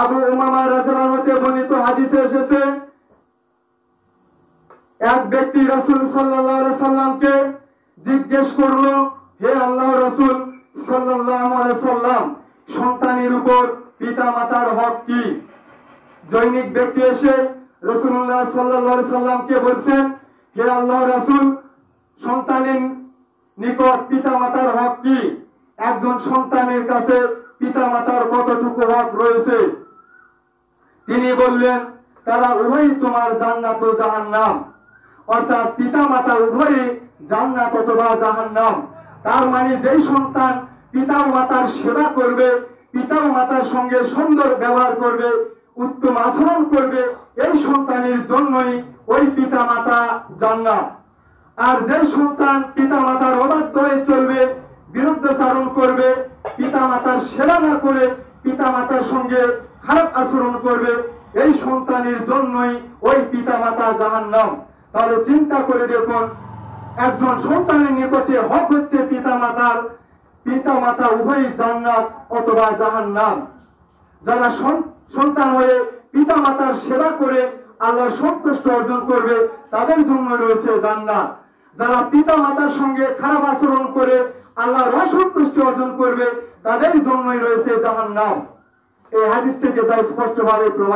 আবু উমামা রাদিয়াল্লাহু আনহু বর্ণিত হাদিসে এসেছে, এক ব্যক্তি রাসূল সাল্লাল্লাহু আলাইহি সাল্লামকে জিজ্ঞেস করলো, হে আল্লাহর রাসূল সাল্লাল্লাহু আলাইহি সাল্লাম, সন্তানের উপর পিতামাতার হক কি? জনৈক ব্যক্তি এসে রাসূলুল্লাহ সাল্লাল্লাহু আলাইহি সাল্লামকে বলছেন, হে আল্লাহর রাসূল, সন্তানের নিকট পিতামাতার হক কি? একজন সন্তানের কাছে পিতামাতার কতটুকু হক রয়েছে? তিনি বললেন, তারা উভয়ই তোমার জান্নাত ও জাহান্নাম। অর্থাৎ পিতামাতা উভয়ই জান্নাত অথবা জাহান্নাম। তার মানে যেই সন্তান পিতা মাতার সেবা করবে, পিতা মাতার সঙ্গে সুন্দর ব্যবহার করবে, উত্তম আচরণ করবে, এই সন্তানের জন্যই ওই পিতা মাতা জান্নাত। আর যে সন্তান পিতা মাতার অবাধ্য হয়ে চলবে, বিরুদ্ধাচরণ করবে, পিতা মাতার সেবা না করে পিতা মাতার সঙ্গে খারাপ আচরণ করবে, এই সন্তানের জন্যই ওই পিতা মাতা জাহান্নাম। তাহলে চিন্তা করে দেখুন, একজন সন্তানের নিকটে হক হচ্ছে পিতা মাতার, পিতা মাতা উভয়ই জান্নাত অথবা জাহান্নাম। যারা সন্তান হয়ে পিতা মাতার সেবা করে আল্লাহর সন্তুষ্টি অর্জন করবে, তাদের জন্য রয়েছে জান্নাত। যারা পিতা মাতার সঙ্গে খারাপ আচরণ করে আল্লাহর অসন্তুষ্টি অর্জন করবে, তাদের জন্যই রয়েছে জাহান্নাম। এই হাদিস থেকে তা স্পষ্টভাবে প্রমাণ।